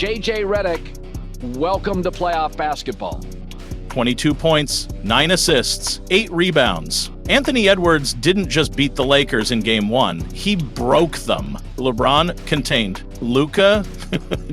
JJ Redick, welcome to playoff basketball. 22 points, 9 assists, 8 rebounds. Anthony Edwards didn't just beat the Lakers in Game 1, he broke them. LeBron contained. Luka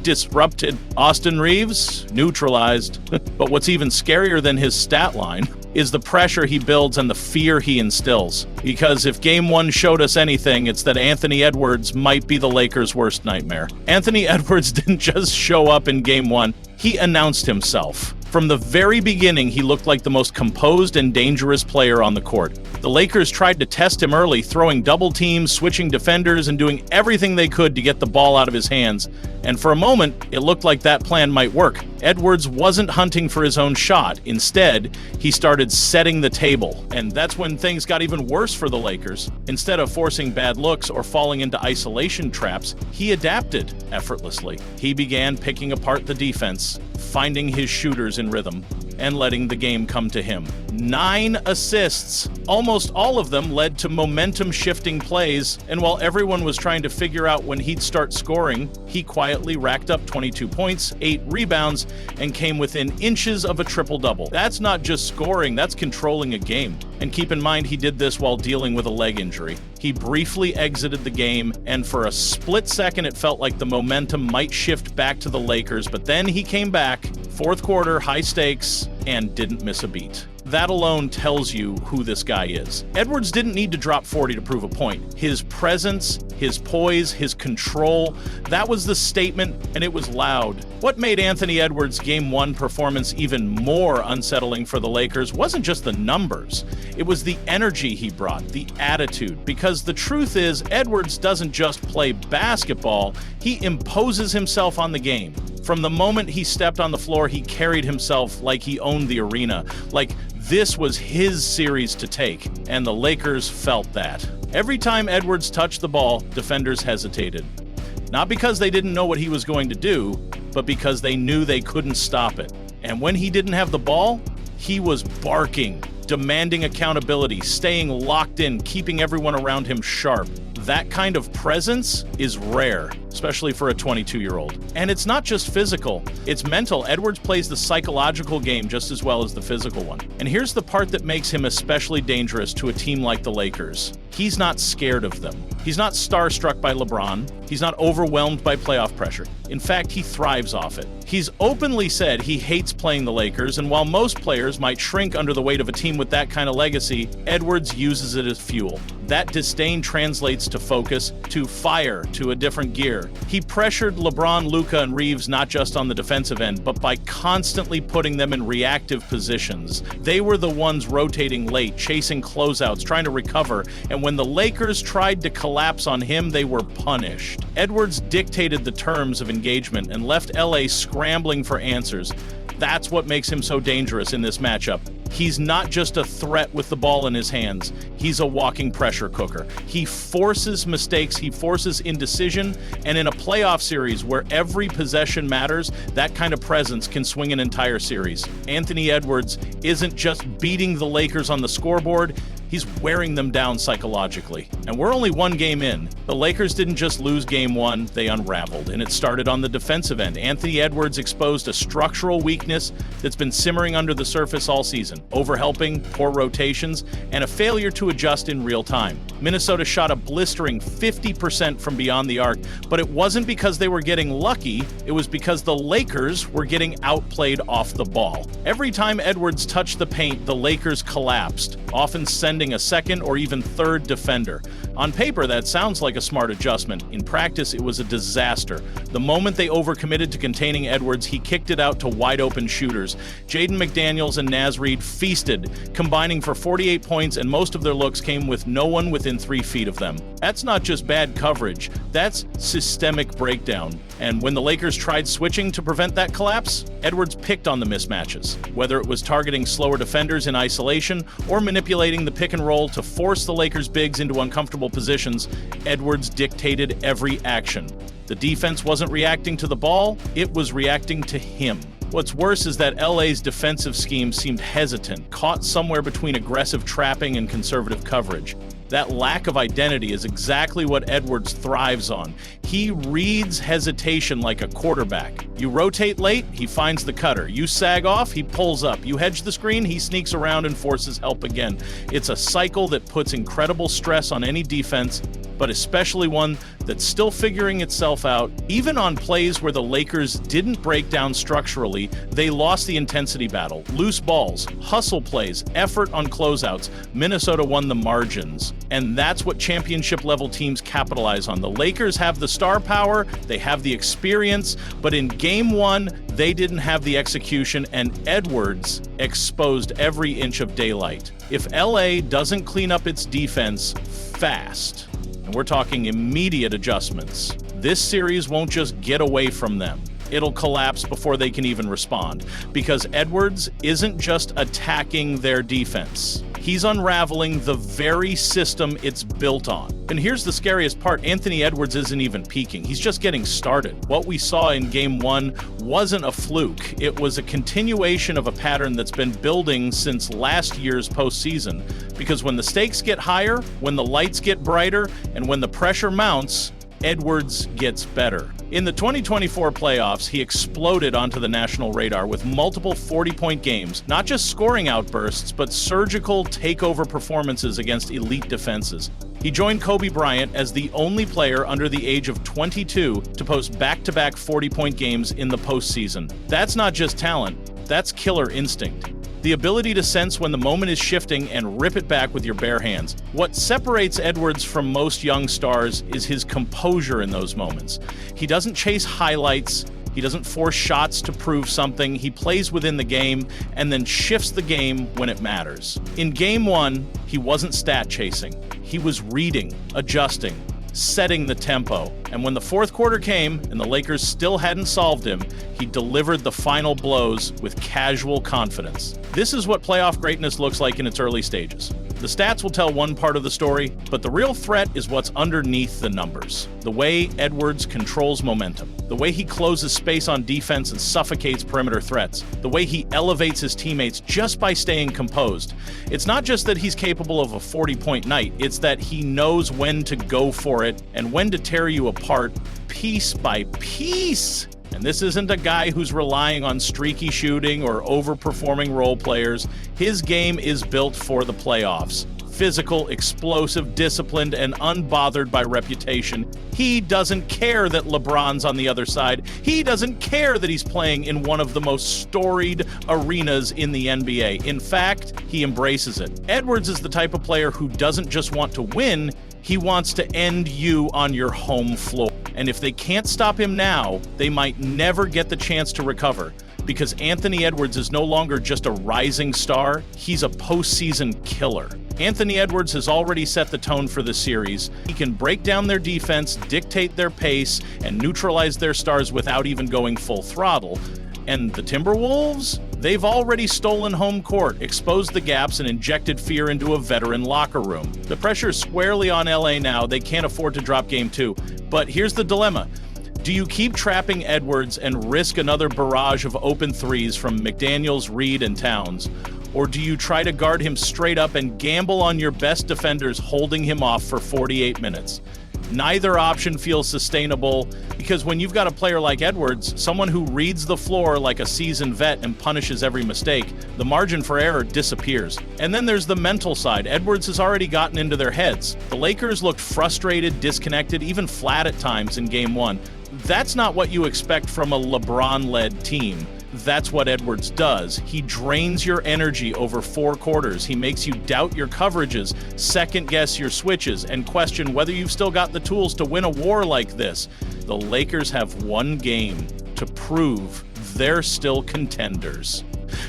disrupted. Austin Reaves neutralized. But what's even scarier than his stat line is the pressure he builds and the fear he instills. Because if Game 1 showed us anything, it's that Anthony Edwards might be the Lakers' worst nightmare. Anthony Edwards didn't just show up in Game 1, he announced himself. From the very beginning, he looked like the most composed and dangerous player on the court. The Lakers tried to test him early, throwing double teams, switching defenders, and doing everything they could to get the ball out of his hands. And for a moment, it looked like that plan might work. Edwards wasn't hunting for his own shot. Instead, he started setting the table. And that's when things got even worse for the Lakers. Instead of forcing bad looks or falling into isolation traps, he adapted effortlessly. He began picking apart the defense, finding his shooters in rhythm, and letting the game come to him. 9 assists. Almost all of them led to momentum-shifting plays, and while everyone was trying to figure out when he'd start scoring, he quietly racked up 22 points, 8 rebounds, and came within inches of a triple-double. That's not just scoring, that's controlling a game. And keep in mind, he did this while dealing with a leg injury. He briefly exited the game, and for a split second, it felt like the momentum might shift back to the Lakers, but then he came back, fourth quarter, high stakes, and didn't miss a beat. That alone tells you who this guy is. Edwards didn't need to drop 40 to prove a point. His presence, his poise, his control, that was the statement, and it was loud. What made Anthony Edwards' Game 1 performance even more unsettling for the Lakers wasn't just the numbers. It was the energy he brought, the attitude. Because the truth is, Edwards doesn't just play basketball, he imposes himself on the game. From the moment he stepped on the floor, he carried himself like he owned the arena, like this was his series to take, and the Lakers felt that. Every time Edwards touched the ball, defenders hesitated. Not because they didn't know what he was going to do, but because they knew they couldn't stop it. And when he didn't have the ball, he was barking, demanding accountability, staying locked in, keeping everyone around him sharp. That kind of presence is rare, especially for a 22-year-old. And it's not just physical, it's mental. Edwards plays the psychological game just as well as the physical one. And here's the part that makes him especially dangerous to a team like the Lakers. He's not scared of them. He's not starstruck by LeBron. He's not overwhelmed by playoff pressure. In fact, he thrives off it. He's openly said he hates playing the Lakers, and while most players might shrink under the weight of a team with that kind of legacy, Edwards uses it as fuel. That disdain translates to focus, to fire, to a different gear. He pressured LeBron, Luka, and Reaves not just on the defensive end, but by constantly putting them in reactive positions. They were the ones rotating late, chasing closeouts, trying to recover, and when the Lakers tried to collapse on him, they were punished. Edwards dictated the terms of engagement and left LA scrambling for answers. That's what makes him so dangerous in this matchup. He's not just a threat with the ball in his hands, he's a walking pressure cooker. He forces mistakes, he forces indecision, and in a playoff series where every possession matters, that kind of presence can swing an entire series. Anthony Edwards isn't just beating the Lakers on the scoreboard, he's wearing them down psychologically. And we're only one game in. The Lakers didn't just lose Game 1, they unraveled, and it started on the defensive end. Anthony Edwards exposed a structural weakness that's been simmering under the surface all season. Overhelping, poor rotations, and a failure to adjust in real time. Minnesota shot a blistering 50% from beyond the arc, but it wasn't because they were getting lucky, it was because the Lakers were getting outplayed off the ball. Every time Edwards touched the paint, the Lakers collapsed, often sending a second or even third defender. On paper, that sounds like a smart adjustment. In practice, it was a disaster. The moment they overcommitted to containing Edwards, he kicked it out to wide-open shooters. Jaden McDaniels and Naz Reid feasted, combining for 48 points, and most of their looks came with no one within 3 feet of them. That's not just bad coverage, that's systemic breakdown. And when the Lakers tried switching to prevent that collapse, Edwards picked on the mismatches. Whether it was targeting slower defenders in isolation or manipulating the pick and roll to force the Lakers' bigs into uncomfortable positions, Edwards dictated every action. The defense wasn't reacting to the ball, it was reacting to him. What's worse is that LA's defensive scheme seemed hesitant, caught somewhere between aggressive trapping and conservative coverage. That lack of identity is exactly what Edwards thrives on. He reads hesitation like a quarterback. You rotate late, he finds the cutter. You sag off, he pulls up. You hedge the screen, he sneaks around and forces help again. It's a cycle that puts incredible stress on any defense, but especially one that's still figuring itself out. Even on plays where the Lakers didn't break down structurally, they lost the intensity battle. Loose balls, hustle plays, effort on closeouts. Minnesota won the margins. And that's what championship-level teams capitalize on. The Lakers have the star power, they have the experience, but in Game 1, they didn't have the execution, and Edwards exposed every inch of daylight. If LA doesn't clean up its defense fast, and we're talking immediate adjustments, this series won't just get away from them. It'll collapse before they can even respond, because Edwards isn't just attacking their defense. He's unraveling the very system it's built on. And here's the scariest part, Anthony Edwards isn't even peaking. He's just getting started. What we saw in Game 1 wasn't a fluke. It was a continuation of a pattern that's been building since last year's postseason. Because when the stakes get higher, when the lights get brighter, and when the pressure mounts, Edwards gets better. In the 2024 playoffs, he exploded onto the national radar with multiple 40-point games, not just scoring outbursts, but surgical takeover performances against elite defenses. He joined Kobe Bryant as the only player under the age of 22 to post back-to-back 40-point games in the postseason. That's not just talent, that's killer instinct. The ability to sense when the moment is shifting and rip it back with your bare hands. What separates Edwards from most young stars is his composure in those moments. He doesn't chase highlights, he doesn't force shots to prove something, he plays within the game and then shifts the game when it matters. In Game 1, he wasn't stat chasing. He was reading, adjusting, setting the tempo. And when the fourth quarter came and the Lakers still hadn't solved him, he delivered the final blows with casual confidence. This is what playoff greatness looks like in its early stages. The stats will tell one part of the story, but the real threat is what's underneath the numbers. The way Edwards controls momentum, the way he closes space on defense and suffocates perimeter threats, the way he elevates his teammates just by staying composed. It's not just that he's capable of a 40-point night, it's that he knows when to go for it and when to tear you apart piece by piece. And this isn't a guy who's relying on streaky shooting or overperforming role players. His game is built for the playoffs. Physical, explosive, disciplined, and unbothered by reputation. He doesn't care that LeBron's on the other side. He doesn't care that he's playing in one of the most storied arenas in the NBA. In fact, he embraces it. Edwards is the type of player who doesn't just want to win, he wants to end you on your home floor. And if they can't stop him now, they might never get the chance to recover. Because Anthony Edwards is no longer just a rising star, he's a postseason killer. Anthony Edwards has already set the tone for the series. He can break down their defense, dictate their pace, and neutralize their stars without even going full throttle. And the Timberwolves? They've already stolen home court, exposed the gaps, and injected fear into a veteran locker room. The pressure is squarely on LA now. They can't afford to drop Game 2. But here's the dilemma. Do you keep trapping Edwards and risk another barrage of open threes from McDaniels, Reed, and Towns? Or do you try to guard him straight up and gamble on your best defenders holding him off for 48 minutes? Neither option feels sustainable, because when you've got a player like Edwards, someone who reads the floor like a seasoned vet and punishes every mistake, the margin for error disappears. And then there's the mental side. Edwards has already gotten into their heads. The Lakers looked frustrated, disconnected, even flat at times in Game 1. That's not what you expect from a LeBron-led team. That's what Edwards does. He drains your energy over 4 quarters. He makes you doubt your coverages, second-guess your switches, and question whether you've still got the tools to win a war like this. The Lakers have one game to prove they're still contenders.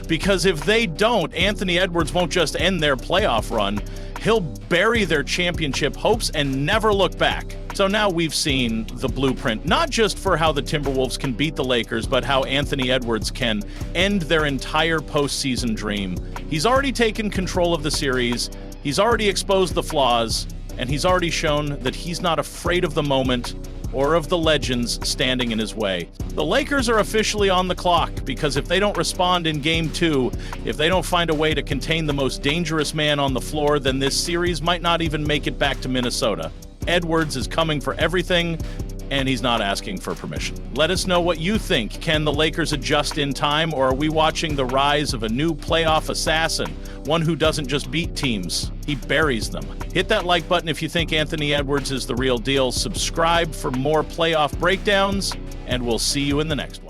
Because if they don't, Anthony Edwards won't just end their playoff run. He'll bury their championship hopes and never look back. So now we've seen the blueprint, not just for how the Timberwolves can beat the Lakers, but how Anthony Edwards can end their entire postseason dream. He's already taken control of the series, he's already exposed the flaws, and he's already shown that he's not afraid of the moment or of the legends standing in his way. The Lakers are officially on the clock because if they don't respond in Game 2, if they don't find a way to contain the most dangerous man on the floor, then this series might not even make it back to Minnesota. Edwards is coming for everything, and he's not asking for permission. Let us know what you think. Can the Lakers adjust in time, or are we watching the rise of a new playoff assassin? One who doesn't just beat teams, he buries them. Hit that like button if you think Anthony Edwards is the real deal. Subscribe for more playoff breakdowns, and we'll see you in the next one.